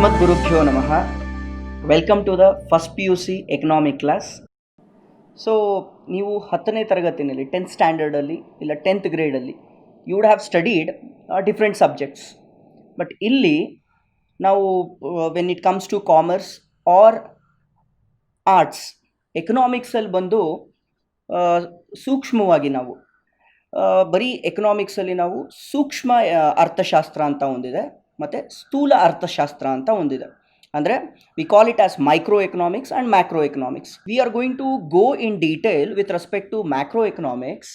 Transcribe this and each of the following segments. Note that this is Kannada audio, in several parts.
ಶ್ರೀಮದ್ಗುರುಭ್ಯೋ ನಮಃ. Welcome to the first P U C economic class. So ನೀವು 10ನೇ ತರಗತಿಯಲ್ಲಿ 10th ಸ್ಟ್ಯಾಂಡರ್ಡಲ್ಲಿ ಇಲ್ಲ 10th ಗ್ರೇಡಲ್ಲಿ you would have studied different subjects. But ಇಲ್ಲಿ ನಾವು when it comes to commerce or arts, ಎಕನಾಮಿಕ್ಸಲ್ಲಿ ಬಂದು ಸೂಕ್ಷ್ಮವಾಗಿ ನಾವು ಬರೀ ಎಕನಾಮಿಕ್ಸಲ್ಲಿ ನಾವು ಸೂಕ್ಷ್ಮ ಅರ್ಥಶಾಸ್ತ್ರ ಅಂತ ಒಂದಿದೆ ಮತ್ತು ಸ್ಥೂಲ ಅರ್ಥಶಾಸ್ತ್ರ ಅಂತ ಒಂದಿದೆ. ಅಂದರೆ we call it as micro economics and macro economics. We are going to go in detail with respect to macro economics,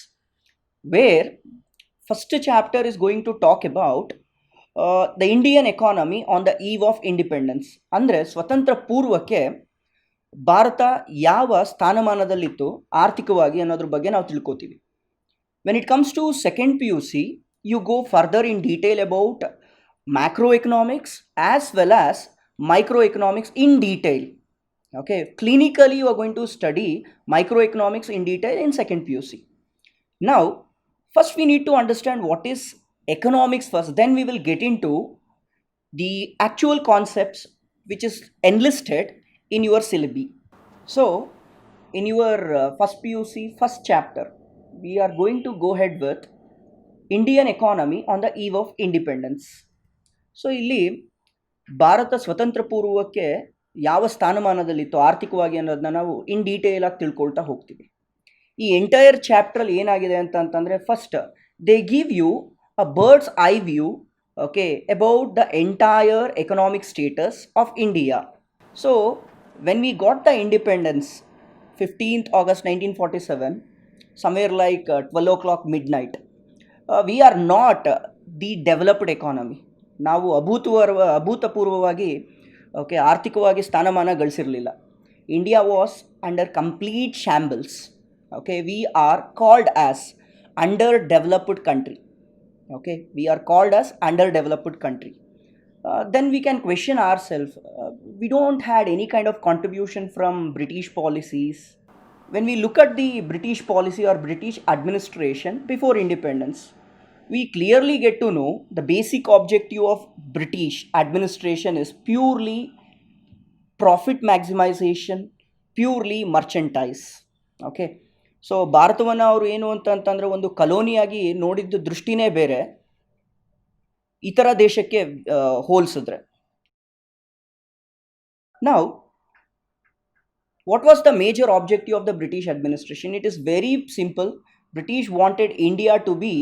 where first chapter is going to talk about the Indian economy on the eve of independence. ಅಂದರೆ ಸ್ವತಂತ್ರ ಪೂರ್ವಕ್ಕೆ ಭಾರತ ಯಾವ ಸ್ಥಾನಮಾನದಲ್ಲಿತ್ತು ಆರ್ಥಿಕವಾಗಿ ಅನ್ನೋದ್ರ ಬಗ್ಗೆ ನಾವು ತಿಳ್ಕೊತೀವಿ. When it comes to second P U C, you go further in detail about macroeconomics as well as microeconomics in detail. Okay, clinically you are going to study microeconomics in detail in second PUC. Now first we need to understand what is economics first, then we will get into the actual concepts which is enlisted in your syllabi. So in your first PUC first chapter, we are going to go ahead with Indian economy on the eve of independence. So ಇಲ್ಲಿ ಭಾರತ ಸ್ವತಂತ್ರ ಪೂರ್ವಕ್ಕೆ ಯಾವ ಸ್ಥಾನಮಾನದಲ್ಲಿತ್ತು ಆರ್ಥಿಕವಾಗಿ ಅನ್ನೋದನ್ನ ನಾವು ಇನ್ ಡೀಟೇಲ್ ಆಗಿ ತಿಳ್ಕೊಳ್ತಾ ಹೋಗ್ತೀವಿ. ಈ ಎಂಟೈರ್ ಚಾಪ್ಟ್ರಲ್ಲಿ ಏನಾಗಿದೆ ಅಂತಂದರೆ, first they give you a bird's eye view, okay, about the entire economic status of India. So when we got the independence 15th August 1947, somewhere like 12 o'clock midnight, we are not the developed economy. ನಾವು ಅಭೂತಪೂರ್ವವಾಗಿ ಓಕೆ ಆರ್ಥಿಕವಾಗಿ ಸ್ಥಾನಮಾನ ಗಳಿಸಿರಲಿಲ್ಲ. India was under complete shambles. Okay, we are called as underdeveloped country. Okay, we are called as underdeveloped country. Then we can question ourself, we don't had any kind of contribution from British policies. When we look at the British policy or British administration before independence, we clearly get to know the basic objective of British administration is purely profit maximization, purely merchandise. Okay, so ಭಾರತವನ್ನು ಅವರು ಏನು ಅಂತಂದರೆ ಒಂದು ಕಲೋನಿಯಾಗಿ ನೋಡಿದ್ದು ದೃಷ್ಟಿನೇ ಬೇರೆ ಇತರ ದೇಶಕ್ಕೆ ಹೋಲಿಸಿದ್ರೆ. Now what was the major objective of the British administration? It is very simple. British wanted India to be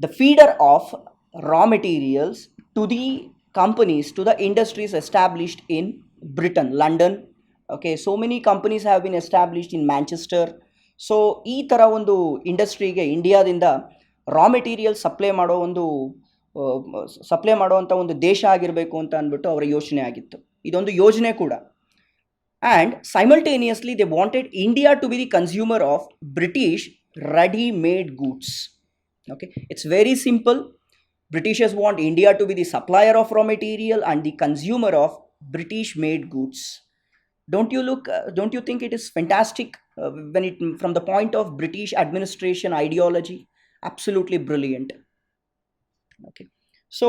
the feeder of raw materials to the companies, to the industries established in Britain, London. Okay, so many companies have been established in Manchester. So ಈ ಥರ ಒಂದು ಇಂಡಸ್ಟ್ರಿಗೆ ಇಂಡಿಯಾದಿಂದ ರಾ ಮೆಟೀರಿಯಲ್ ಸಪ್ಲೈ ಮಾಡೋವಂಥ ಒಂದು ದೇಶ ಆಗಿರಬೇಕು ಅಂತ ಅಂದ್ಬಿಟ್ಟು ಅವರ ಯೋಚನೆ ಆಗಿತ್ತು. ಇದೊಂದು ಯೋಜನೆ ಕೂಡ. And simultaneously they wanted India to be the consumer of British readymade goods. Okay, it's very simple. Britishers want India to be the supplier of raw material and the consumer of British made goods. Don't you think it is fantastic when it from the point of British administration ideology? Absolutely brilliant. Okay, so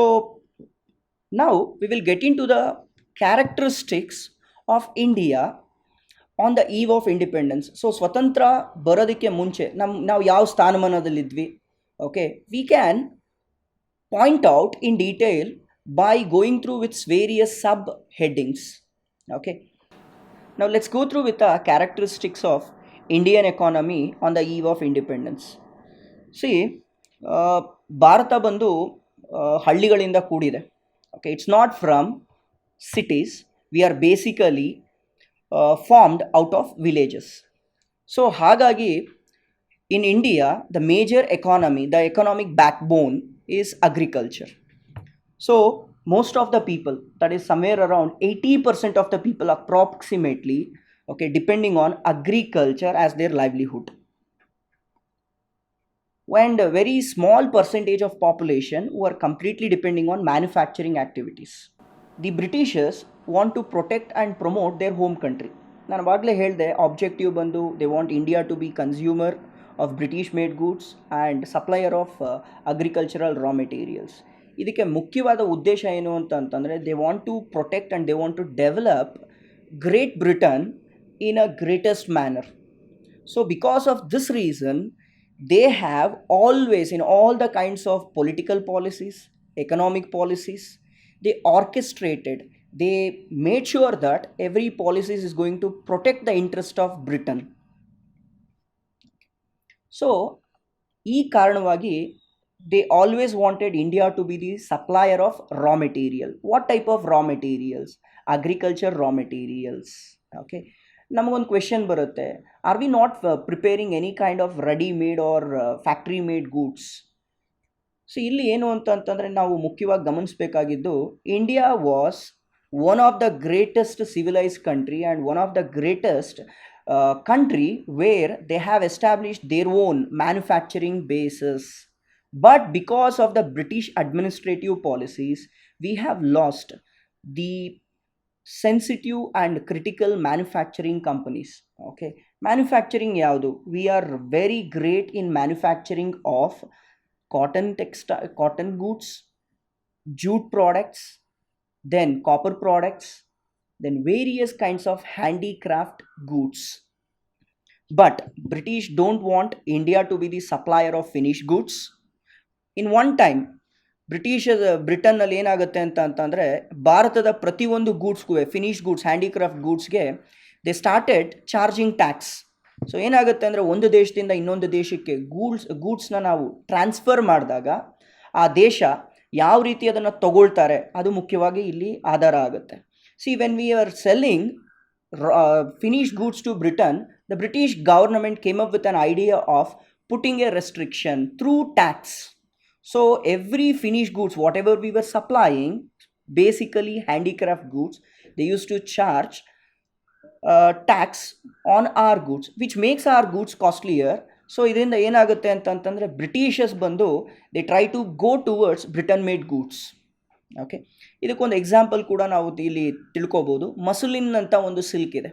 now we will get into the characteristics of India on the eve of independence. So ಸ್ವತಂತ್ರ ಬರೋದಕ್ಕೆ ಮುಂಚೆ ನಾವು ಯಾವ ಸ್ಥಾನಮಾನದಲ್ಲಿದ್ವಿ, okay, we can point out in detail by going through its various subheadings. Okay, now let's go through with the characteristics of Indian economy on the eve of independence. See, Bharat ಬಂದು ಹಳ್ಳಿಗಳಿಂದ ಕೂಡಿದೆ. Okay, it's not from cities. We are basically formed out of villages. So ಹಾಗಾಗಿ in India, the major economy, the economic backbone is agriculture. So most of the people, that is somewhere around 80% of the people approximately, okay, depending on agriculture as their livelihood. And a very small percentage of population who are completely depending on manufacturing activities. The Britishers want to protect and promote their home country. ನಾನು ಆವಾಗಲೇ ಹೇಳಿದೆ, ಆಬ್ಜೆಕ್ಟಿವ್ ಬಂದು they want India to be consumer of British made goods and supplier of agricultural raw materials. ಇದಕ್ಕೆ ಮುಖ್ಯವಾದ ಉದ್ದೇಶ ಏನು ಅಂತಂತಂದರೆ they want to protect and they want to develop Great Britain in a greatest manner. So because of this reason, they have always, in all the kinds of political policies, economic policies, they orchestrated, they made sure that every policy is going to protect the interest of Britain. So ಈ ಕಾರಣವಾಗಿ they always wanted India to be the supplier of raw material. What type of raw materials? Agriculture raw materials. Okay, ನಮಗೊಂದು ಕ್ವೆಶನ್ ಬರುತ್ತೆ, are we not preparing any kind of ready made or factory made goods? So ಇಲ್ಲಿ ಏನು ಅಂತಂತಂದರೆ ನಾವು ಮುಖ್ಯವಾಗಿ ಗಮನಿಸಬೇಕಾಗಿದ್ದು, India was one of the greatest civilised country and one of the greatest country where they have established their own manufacturing bases. But because of the British administrative policies, we have lost the sensitive and critical manufacturing companies. Okay, manufacturing yaudu, we are very great in manufacturing of cotton goods, jute products, then copper products, then various kinds of handicraft goods. But British don't want India to be the supplier of finished goods. In one time ಬ್ರಿಟನ್ನಲ್ಲಿ ಏನಾಗುತ್ತೆ ಅಂತಂದರೆ ಭಾರತದ ಪ್ರತಿಯೊಂದು ಗೂಡ್ಸ್ಗೂ, ಫಿನಿಶ್ ಗೂಡ್ಸ್, ಹ್ಯಾಂಡಿಕ್ರಾಫ್ಟ್ ಗೂಡ್ಸ್ಗೆ they started charging tax. So ಏನಾಗುತ್ತೆ ಅಂದರೆ ಒಂದು ದೇಶದಿಂದ ಇನ್ನೊಂದು ದೇಶಕ್ಕೆ ಗೂಡ್ಸ್ನ ನಾವು ಟ್ರಾನ್ಸ್ಫರ್ ಮಾಡಿದಾಗ ಆ ದೇಶ ಯಾವ ರೀತಿ ಅದನ್ನು ತಗೊಳ್ತಾರೆ ಅದು ಮುಖ್ಯವಾಗಿ ಇಲ್ಲಿ ಆಧಾರ ಆಗುತ್ತೆ. See when we are selling finished goods to Britain, the British government came up with an idea of putting a restriction through tax. So every finished goods, whatever we were supplying, basically handicraft goods, they used to charge tax on our goods, which makes our goods costlier. So ಇದರಿಂದ ಏನಾಗುತ್ತೆ ಅಂತಂತಂದರೆ ಬ್ರಿಟಿಷರ್ಸ್ ಬಂದು they try to go towards Britain made goods. Okay, ಇದಕ್ಕೊಂದು ಎಕ್ಸಾಂಪಲ್ ಕೂಡ ನಾವು ಇಲ್ಲಿ ತಿಳ್ಕೊಬೋದು. ಮಸುಲಿನ್ ಅಂತ ಒಂದು ಸಿಲ್ಕ್ ಇದೆ.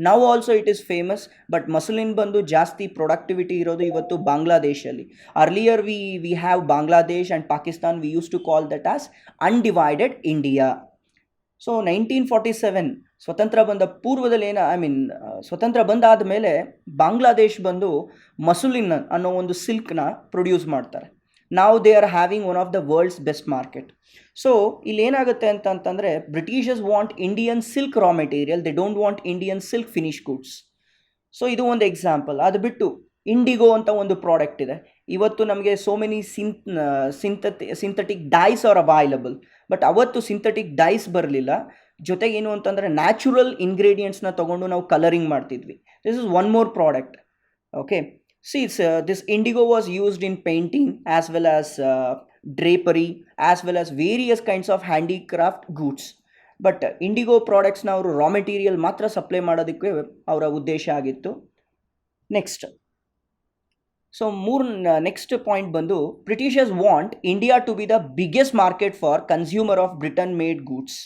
ನಾವು also it is famous, but muslin ಬಂದು ಜಾಸ್ತಿ ಪ್ರೊಡಕ್ಟಿವಿಟಿ ಇರೋದು ಇವತ್ತು ಬಾಂಗ್ಲಾದೇಶಲ್ಲಿ. Earlier we have Bangladesh and Pakistan, we use to call that as undivided India. So 1947 ಸ್ವತಂತ್ರ ಬಂದ ಪೂರ್ವದಲ್ಲಿ ಸ್ವತಂತ್ರ ಬಂದಾದ ಮೇಲೆ ಬಾಂಗ್ಲಾದೇಶ್ ಬಂದು ಮಸುಲಿನ್ ಅನ್ನೋ ಒಂದು ಸಿಲ್ಕ್ನ ಪ್ರೊಡ್ಯೂಸ್ ಮಾಡ್ತಾರೆ. ನಾವು they are having one of the world's best market. So ಇಲ್ಲಿ ಏನಾಗುತ್ತೆ ಅಂತಂತಂದರೆ britishers want Indian silk raw material, they don't want Indian silk finish goods. So ಇದು ಒಂದು ಎಕ್ಸಾಂಪಲ್. ಅದು ಬಿಟ್ಟು ಇಂಡಿಗೋ ಅಂತ ಒಂದು ಪ್ರಾಡಕ್ಟ್ ಇದೆ. ಇವತ್ತು ನಮಗೆ so many synthetic dyes are available, but ಅವತ್ತು ಸಿಂಥೆಟಿಕ್ ಡೈಸ್ ಬರಲಿಲ್ಲ. ಜೊತೆಗೆ ಏನು ಅಂತಂದರೆ ನ್ಯಾಚುರಲ್ ಇಂಗ್ರೀಡಿಯೆಂಟ್ಸ್ನ ತೊಗೊಂಡು ನಾವು ಕಲರಿಂಗ್ ಮಾಡ್ತಿದ್ವಿ. This is one more product. Okay, see this indigo was used in painting as well as drapery as well as various kinds of handicraft goods. But indigo products na ಅವರು raw material ಮಾತ್ರ ಸಪ್ಲೈ ಮಾಡೋದಕ್ಕೆ ಅವರ ಉದ್ದೇಶ ಆಗಿತ್ತು. ನೆಕ್ಸ್ಟ್, ಸೊ ನೆಕ್ಸ್ಟ್ ಪಾಯಿಂಟ್ ಬಂದು Britishers want India to be the biggest market for consumer of Britain made goods.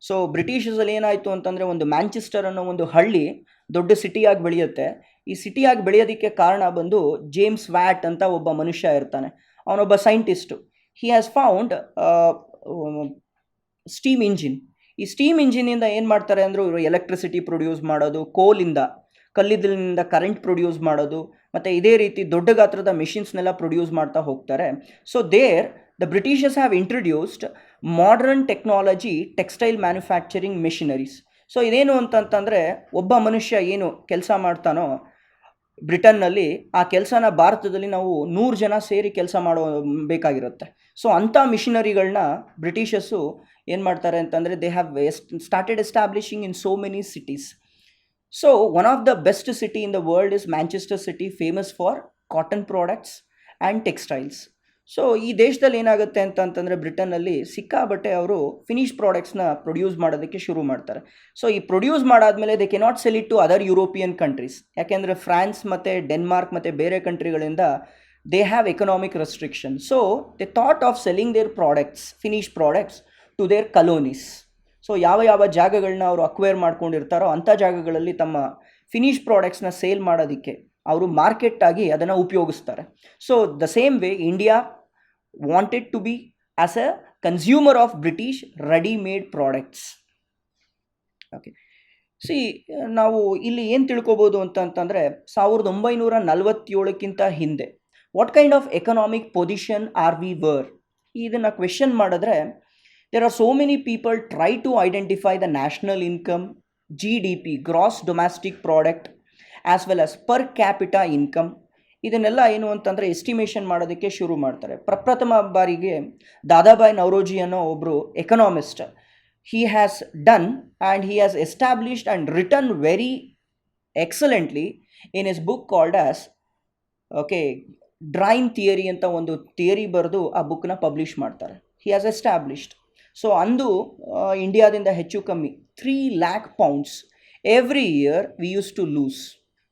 So ಬ್ರಿಟಿಷರ್ಸಲ್ಲಿ ಏನಾಯಿತು ಅಂತಂದರೆ ಒಂದು ಮ್ಯಾಂಚೆಸ್ಟರ್ ಅನ್ನೋ ಒಂದು ಹಳ್ಳಿ ದೊಡ್ಡ ಸಿಟಿಯಾಗಿ ಬೆಳೆಯುತ್ತೆ. ಈ ಸಿಟಿಯಾಗಿ ಬೆಳೆಯೋದಕ್ಕೆ ಕಾರಣ ಬಂದು ಜೇಮ್ಸ್ ವ್ಯಾಟ್ ಅಂತ ಒಬ್ಬ ಮನುಷ್ಯ ಇರ್ತಾನೆ. ಅವನೊಬ್ಬ scientist. He has found steam engine. ಈ ಸ್ಟೀಮ್ ಇಂಜಿನಿಂದ ಏನು ಮಾಡ್ತಾರೆ ಅಂದರೆ ಇವರು ಎಲೆಕ್ಟ್ರಿಸಿಟಿ ಪ್ರೊಡ್ಯೂಸ್ ಮಾಡೋದು, ಕಲ್ಲಿದ್ದಲಿನಿಂದ ಕರೆಂಟ್ ಪ್ರೊಡ್ಯೂಸ್ ಮಾಡೋದು, ಮತ್ತು ಇದೇ ರೀತಿ ದೊಡ್ಡ ಗಾತ್ರದ ಮಿಷಿನ್ಸ್ನೆಲ್ಲ ಪ್ರೊಡ್ಯೂಸ್ ಮಾಡ್ತಾ ಹೋಗ್ತಾರೆ. So the Britishers have introduced modern technology textile manufacturing machineries. So ಇದೇನು ಅಂತಂತಂದರೆ ಒಬ್ಬ ಮನುಷ್ಯ ಏನು ಕೆಲಸ ಮಾಡ್ತಾನೋ ಬ್ರಿಟನ್ನಲ್ಲಿ, ಆ ಕೆಲಸನ ಭಾರತದಲ್ಲಿ ನಾವು 100 ಜನ ಸೇರಿ ಕೆಲಸ ಬೇಕಾಗಿರುತ್ತೆ. ಸೊ ಅಂಥ ಮಿಷಿನರಿಗಳನ್ನ ಬ್ರಿಟಿಷರ್ಸು ಏನು ಮಾಡ್ತಾರೆ ಅಂತಂದರೆ they have started establishing in so many cities. So one of the best city in the world is Manchester city, famous for cotton products and textiles. So ಈ ದೇಶದಲ್ಲಿ ಏನಾಗುತ್ತೆ ಅಂತಂತಂದರೆ ಬ್ರಿಟನ್ನಲ್ಲಿ ಸಿಕ್ಕಾಬಟ್ಟೆ ಅವರು ಫಿನಿಶ್ ಪ್ರಾಡಕ್ಟ್ಸ್ನ ಪ್ರೊಡ್ಯೂಸ್ ಮಾಡೋದಕ್ಕೆ ಶುರು ಮಾಡ್ತಾರೆ. ಸೊ ಈ ಪ್ರೊಡ್ಯೂಸ್ ಮಾಡಾದಮೇಲೆ they cannot sell it to other European countries. ಯಾಕೆಂದರೆ ಫ್ರಾನ್ಸ್ ಮತ್ತು ಡೆನ್ಮಾರ್ಕ್ ಮತ್ತು ಬೇರೆ ಕಂಟ್ರಿಗಳಿಂದ they have economic restriction. So they thought of selling their products, finish products to their colonies. So ಯಾವ ಜಾಗಗಳನ್ನ ಅವರು ಅಕ್ವೈರ್ ಮಾಡ್ಕೊಂಡಿರ್ತಾರೋ ಅಂಥ ಜಾಗಗಳಲ್ಲಿ ತಮ್ಮ ಫಿನಿಶ್ ಪ್ರಾಡಕ್ಟ್ಸ್ನ ಸೇಲ್ ಮಾಡೋದಕ್ಕೆ ಅವರು ಮಾರ್ಕೆಟ್ ಆಗಿ ಅದನ್ನು ಉಪಯೋಗಿಸ್ತಾರೆ. So the same way India wanted to be as a consumer of British readymade products. Okay, see ನಾವು ಇಲ್ಲಿ ಏನು ತಿಳ್ಕೊಬೋದು ಅಂತಂತಂದರೆ 1947ಕ್ಕಿಂತ ಹಿಂದೆ what kind of economic position are we were, ಇದನ್ನು ಕ್ವೆಶನ್ ಮಾಡಿದ್ರೆ there are so many people try to identify the national income, GDP gross domestic product, as well as per capita income. ಇದನ್ನೆಲ್ಲ ಏನು ಅಂತಂದರೆ ಎಸ್ಟಿಮೇಷನ್ ಮಾಡೋದಕ್ಕೆ ಶುರು ಮಾಡ್ತಾರೆ. ಪ್ರಪ್ರಥಮ ಬಾರಿಗೆ ದಾದಾಬಾಯಿ ನವರೋಜಿ ಅನ್ನೋ ಒಬ್ಬರು economist, he has done and he has established and written very excellently in his book called as drain theory ಅಂತ ಒಂದು ಥಿಯರಿ ಬರೆದು ಆ ಬುಕ್ನ ಪಬ್ಲಿಷ್ ಮಾಡ್ತಾರೆ. he has established. ಸೊ ಅಂದು ಇಂಡಿಯಾದಿಂದ ಹೆಚ್ಚು ಕಮ್ಮಿ 3 lakh pounds every year we use to lose.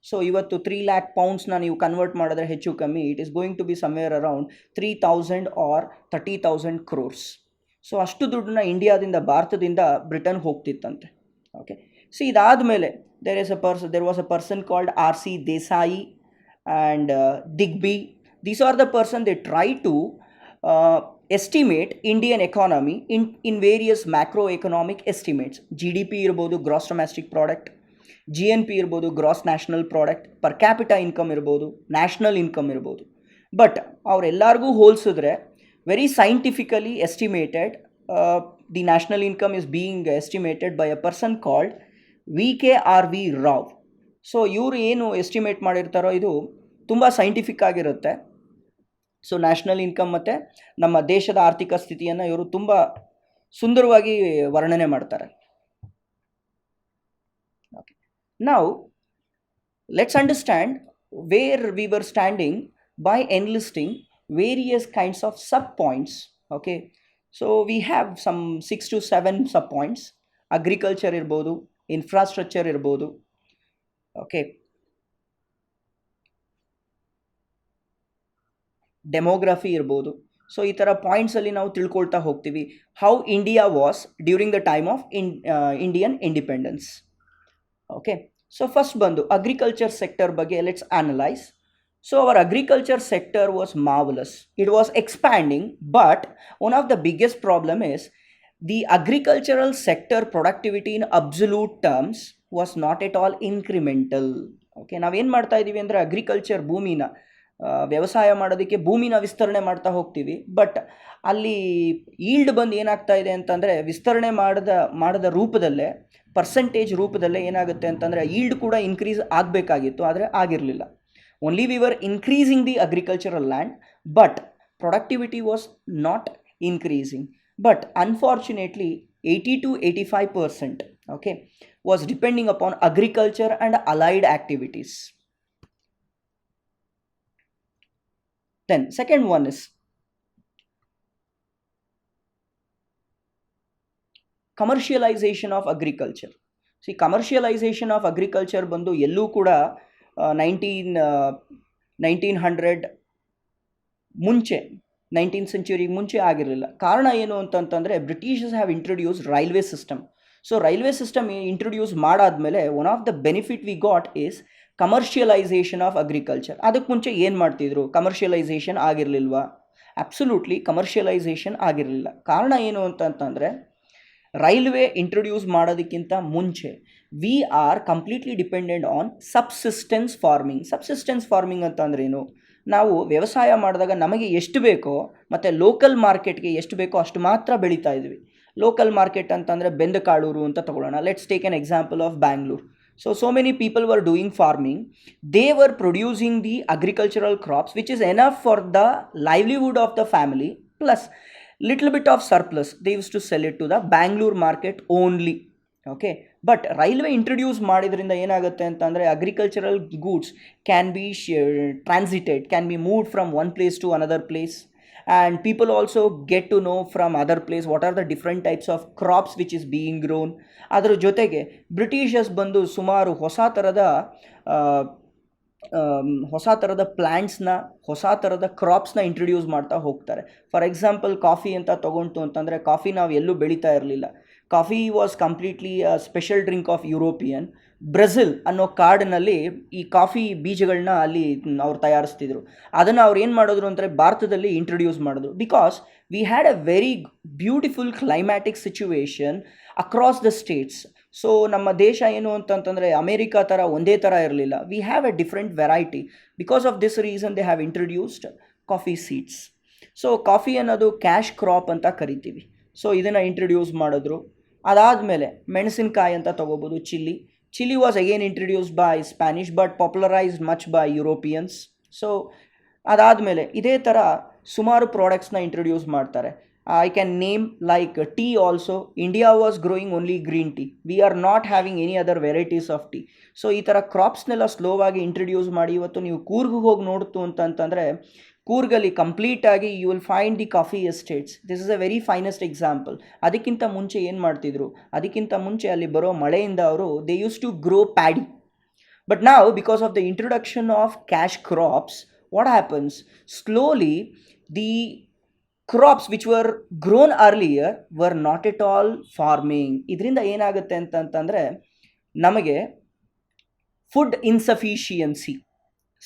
So ಇವತ್ತು 3 lakh poundsನ ನೀವು ಕನ್ವರ್ಟ್ ಮಾಡಿದ್ರೆ ಹೆಚ್ಚು ಕಮ್ಮಿ it is going to be somewhere around 3,000 or 30,000 crores. So ಅಷ್ಟು ದುಡ್ಡನ್ನ ಇಂಡಿಯಾದಿಂದ ಭಾರತದಿಂದ ಬ್ರಿಟನ್ ಹೋಗ್ತಿತ್ತಂತೆ. ಓಕೆ, ಸೊ ಇದಾದಮೇಲೆ there was a person called R.C. Desai and Digby. These are the person they try to estimate Indian economy in various macroeconomic estimates. GDP ಇರ್ಬೋದು, ಗ್ರಾಸ್ ಡೊಮ್ಯಾಸ್ಟಿಕ್ ಪ್ರಾಡಕ್ಟ್, GNP ಇರ್ಬೋದು, gross national product, per capita income ಇರ್ಬೋದು, ನ್ಯಾಷನಲ್ ಇನ್ಕಮ್ ಇರ್ಬೋದು. ಬಟ್ ಅವರೆಲ್ಲರಿಗೂ ಹೋಲಿಸಿದ್ರೆ very scientifically estimated, the national income is being estimated by a person called V.K.R.V. Rao. So ಇವರು ಏನು ಎಸ್ಟಿಮೇಟ್ ಮಾಡಿರ್ತಾರೋ ಇದು ತುಂಬ ಸೈಂಟಿಫಿಕ್ ಆಗಿರುತ್ತೆ. ಸೊ ನ್ಯಾಷನಲ್ ಇನ್ಕಮ್ ಮತ್ತು ನಮ್ಮ ದೇಶದ ಆರ್ಥಿಕ ಸ್ಥಿತಿಯನ್ನು ಇವರು ತುಂಬ ಸುಂದರವಾಗಿ ವರ್ಣನೆ ಮಾಡ್ತಾರೆ. ಓಕೆ, ನಾವು let's understand where we were standing by enlisting various kinds of sub-points. Okay, so we have some 6 to 7 sub-points. Agriculture irbodu, infrastructure irbodu, okay, demography irbodu. So ಈ ಥರ ಪಾಯಿಂಟ್ಸಲ್ಲಿ ನಾವು ತಿಳ್ಕೊಳ್ತಾ ಹೋಗ್ತೀವಿ how India was during the time of Indian independence. Okay, so first ಬಂದು ಅಗ್ರಿಕಲ್ಚರ್ ಸೆಕ್ಟರ್ ಬಗ್ಗೆ let's analyse. So our agriculture sector was marvelous. It was expanding, but one of the biggest problem is the agricultural sector productivity in absolute terms was not at all incremental. Okay, ನಾವೇನು ಮಾಡ್ತಾ ಇದ್ದೀವಿ ಅಂದರೆ ಅಗ್ರಿಕಲ್ಚರ್ ಭೂಮಿನ ವ್ಯವಸಾಯ ಮಾಡೋದಕ್ಕೆ ಭೂಮಿನ ವಿಸ್ತರಣೆ ಮಾಡ್ತಾ ಹೋಗ್ತೀವಿ. ಬಟ್ ಅಲ್ಲಿ ಈಲ್ಡ್ ಬಂದು ಏನಾಗ್ತಾ ಇದೆ ಅಂತಂದರೆ ವಿಸ್ತರಣೆ ಮಾಡದ ರೂಪದಲ್ಲೇ ಪರ್ಸೆಂಟೇಜ್ ರೂಪದಲ್ಲೇ ಏನಾಗುತ್ತೆ ಅಂತಂದರೆ ಈಲ್ಡ್ ಕೂಡ ಇನ್ಕ್ರೀಸ್ ಆಗಬೇಕಾಗಿತ್ತು, ಆದರೆ ಆಗಿರಲಿಲ್ಲ. Only we were increasing the agricultural land, but productivity was not increasing. But unfortunately, 80 to 85%, okay, was depending upon agriculture and allied activities. Then second one is commercialization of agriculture. See, commercialization of agriculture ಬಂದು ಎಲ್ಲೂ ಕೂಡ 1900 ಮುಂಚೆ 19th ಸೆಂಚುರಿಗೆ ಮುಂಚೆ ಆಗಿರಲಿಲ್ಲ. ಕಾರಣ ಏನು ಅಂತಂತಂದರೆ Britishers have introduce railway system. So railway system introduce ಮಾಡಾದಮೇಲೆ one of the benefit we got is commercialisation of agriculture. ಅದಕ್ಕೆ ಮುಂಚೆ ಏನು ಮಾಡ್ತಿದ್ರು? ಕಮರ್ಷಿಯಲೈಸೇಷನ್ ಆಗಿರಲಿಲ್ವಾ? ಅಬ್ಸಲ್ಯೂಟ್ಲಿ ಕಮರ್ಷಿಯಲೈಸೇಷನ್ ಆಗಿರಲಿಲ್ಲ. ಕಾರಣ ಏನು ಅಂತಂತಂದರೆ ರೈಲ್ವೆ ಇಂಟ್ರೊಡ್ಯೂಸ್ ಮಾಡೋದಕ್ಕಿಂತ ಮುಂಚೆ we are completely dependent on subsistence farming. Subsistence farming ಅಂತಂದ್ರೇನು? ನಾವು ವ್ಯವಸಾಯ ಮಾಡಿದಾಗ ನಮಗೆ ಎಷ್ಟು ಬೇಕೋ ಮತ್ತು ಲೋಕಲ್ ಮಾರ್ಕೆಟ್ಗೆ ಎಷ್ಟು ಬೇಕೋ ಅಷ್ಟು ಮಾತ್ರ ಬೆಳೀತಾ ಇದ್ವಿ. ಲೋಕಲ್ ಮಾರ್ಕೆಟ್ ಅಂತಂದರೆ ಬೆಂದಕಾಳೂರು ಅಂತ ತಗೊಳ್ಳೋಣ. Let's take an example of Bangalore. So many people were doing farming. They were producing the agricultural crops which is enough for the livelihood of the family, plus little bit of surplus. They used to sell it to the Bangalore market only. Okay, but railway introduce ಮಾಡಿದ್ರಿಂದ ಏನಾಗುತ್ತೆ ಅಂತಂದರೆ agricultural goods can be transited, can be moved from one place to another place, and people also get to know from other place what are the different types of crops which is being grown. ಅದರ ಜೊತೆಗೆ ಬ್ರಿಟಿಷರ್ಸ್ ಬಂದು ಸುಮಾರು ಹೊಸ ಥರದ ಪ್ಲ್ಯಾಂಟ್ಸ್ನ, ಹೊಸ ಥರದ ಕ್ರಾಪ್ಸ್ನ ಇಂಟ್ರೊಡ್ಯೂಸ್ ಮಾಡ್ತಾ ಹೋಗ್ತಾರೆ. ಫಾರ್ ಎಕ್ಸಾಂಪಲ್ ಕಾಫಿ ಅಂತ ತೊಗೊಂಡು ಅಂತಂದರೆ ಕಾಫಿ ನಾವು ಎಲ್ಲೂ ಬೆಳೀತಾ ಇರಲಿಲ್ಲ. Coffee was completely special drink of European. Brazil ಅನ್ನೋ ಕಾಡಿನಲ್ಲಿ ಈ ಕಾಫಿ ಬೀಜಗಳನ್ನ ಅಲ್ಲಿ ಅವ್ರು ತಯಾರಿಸ್ತಿದ್ರು. ಅದನ್ನು ಅವ್ರು ಏನು ಮಾಡಿದ್ರು ಅಂದರೆ ಭಾರತದಲ್ಲಿ ಇಂಟ್ರೊಡ್ಯೂಸ್ ಮಾಡಿದ್ರು. Because we had a very beautiful climatic situation across the states. So ನಮ್ಮ ದೇಶ ಏನು ಅಂತಂತಂದರೆ ಅಮೇರಿಕಾ ಥರ ಒಂದೇ ಥರ ಇರಲಿಲ್ಲ. We have A different variety. Because of this reason they have introduced coffee seeds. So coffee ಅನ್ನೋದು ಕ್ಯಾಶ್ ಕ್ರಾಪ್ ಅಂತ ಕರಿತೀವಿ. ಸೊ ಇದನ್ನು ಇಂಟ್ರೊಡ್ಯೂಸ್ ಮಾಡಿದ್ರು. ಅದಾದಮೇಲೆ ಮೆಣಸಿನಕಾಯಿ ಅಂತ ತೊಗೋಬೋದು, chilli was again introduced by Spanish but popularised much bye Europeans. So ಅದಾದಮೇಲೆ ಇದೇ ಥರ ಸುಮಾರು ಪ್ರಾಡಕ್ಟ್ಸ್ನ ಇಂಟ್ರೊಡ್ಯೂಸ್ ಮಾಡ್ತಾರೆ. I can name like tea also. India was growing only green tea. We are not having any other varieties of tea. So ಈ ಥರ ಕ್ರಾಪ್ಸ್ನೆಲ್ಲ ಸ್ಲೋ ಆಗಿ ಇಂಟ್ರೊಡ್ಯೂಸ್ ಮಾಡಿ ಇವತ್ತು ನೀವು ಕೂರ್ಗ್ ಹೋಗಿ ನೋಡ್ತು ಅಂತಂತಂದರೆ ಕೂರ್ಗಲ್ಲಿ ಕಂಪ್ಲೀಟಾಗಿ you will find the coffee estates. This is a very finest example. ಅದಕ್ಕಿಂತ ಮುಂಚೆ ಏನು ಮಾಡ್ತಿದ್ರು, ಅದಕ್ಕಿಂತ ಮುಂಚೆ ಅಲ್ಲಿ ಬರೋ ಮಳೆಯಿಂದ ಅವರು they use to grow paddy. But ನಾವು because of the introduction of cash crops, what happens, slowly the crops which were grown earlier were not at all farming. ಇದರಿಂದ ಏನಾಗುತ್ತೆ ಅಂತಂತಂದರೆ ನಮಗೆ ಫುಡ್ ಇನ್ಸಫಿಷಿಯನ್ಸಿ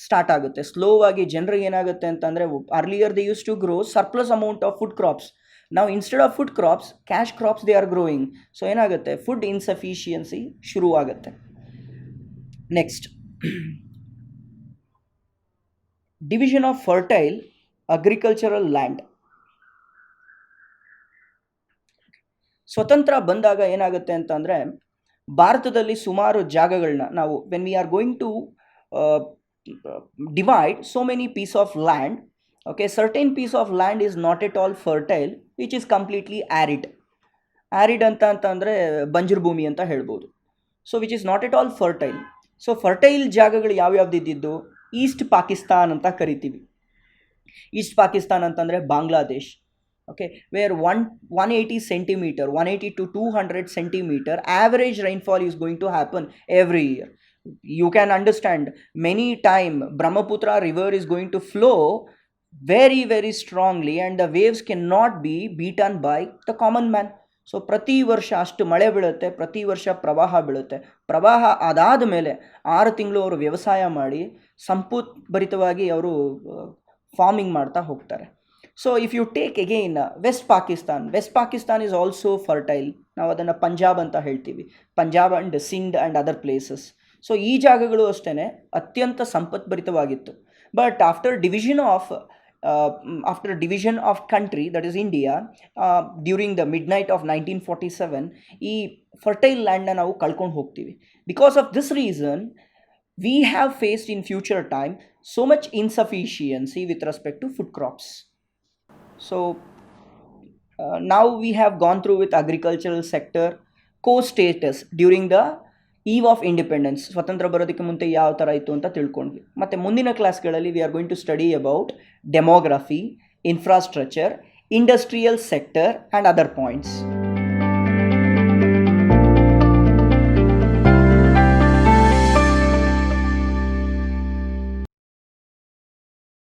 ಸ್ಟಾರ್ಟ್ ಆಗುತ್ತೆ. ಸ್ಲೋ ಆಗಿ ಜನರಿಗೆ ಏನಾಗುತ್ತೆ ಅಂತಂದರೆ earlier they use to grow surplus amount of food crops. ನಾವು instead of food crops cash crops they are growing. So ಏನಾಗುತ್ತೆ, ಫುಡ್ ಇನ್ಸಫಿಷಿಯನ್ಸಿ ಶುರು ಆಗುತ್ತೆ. Next, division of fertile agricultural land. ಸ್ವತಂತ್ರ ಬಂದಾಗ ಏನಾಗುತ್ತೆ ಅಂತಂದರೆ ಭಾರತದಲ್ಲಿ ಸುಮಾರು ಜಾಗಗಳನ್ನ ನಾವು when we are going to divide so many piece of land, okay, certain piece of land is not at all fertile which is completely arid ಅಂತಂದರೆ ಬಂಜರು ಭೂಮಿ ಅಂತ ಹೇಳ್ಬೋದು. So which is not at all fertile. So fertile ಜಾಗಗಳು ಯಾವ್ಯಾವ್ದಿದ್ದು, ಈಸ್ಟ್ ಪಾಕಿಸ್ತಾನ್ ಅಂತ ಕರಿತೀವಿ. ಈಸ್ಟ್ ಪಾಕಿಸ್ತಾನ್ ಅಂತಂದರೆ Bangladesh. Okay, where 180 centimeter, 180 to 200 centimeter average rainfall is going to happen every year. You can understand many time Brahmaputra river is going to flow very very strongly and the waves cannot be beaten by the common man. So ಪ್ರತಿ ವರ್ಷ ಅಷ್ಟು ಮಳೆ ಬೀಳುತ್ತೆ, ಪ್ರತಿ ವರ್ಷ ಪ್ರವಾಹ ಬೀಳುತ್ತೆ. ಪ್ರವಾಹ ಅದಾದ ಮೇಲೆ 6 ತಿಂಗಳು ಅವರು ವ್ಯವಸಾಯ ಮಾಡಿ ಸಂಪತ್ಭರಿತವಾಗಿ ಅವರು ಫಾರ್ಮಿಂಗ್ ಮಾಡ್ತಾ ಹೋಗ್ತಾರೆ. So if you take again West Pakistan is also fertile. ನಾವು ಅದನ್ನು ಪಂಜಾಬ್ ಅಂತ ಹೇಳ್ತೀವಿ, Punjab and Sindh and other places. So ಈ ಜಾಗಗಳು ಅಷ್ಟೇ ಅತ್ಯಂತ ಸಂಪತ್ಭರಿತವಾಗಿತ್ತು. But after division of country, that is India, during the midnight of 1947 ಈ ಫರ್ಟೈಲ್ ಲ್ಯಾಂಡ್ನ ನಾವು ಕಳ್ಕೊಂಡು ಹೋಗ್ತೀವಿ. Because of this reason we have faced in future time so much insufficiency with respect to food crops. So now we have gone through with agricultural sector co-status during the eve of independence. ಸ್ವತಂತ್ರ ಬರೋದಕ್ಕೆ ಮುಂದೆ ಯಾವ ಥರ ಇತ್ತು ಅಂತ ತಿಳ್ಕೊಂಡ್ವಿ. ಮತ್ತು ಮುಂದಿನ ಕ್ಲಾಸ್ಗಳಲ್ಲಿ we are going to study about demography, infrastructure, industrial sector and other points.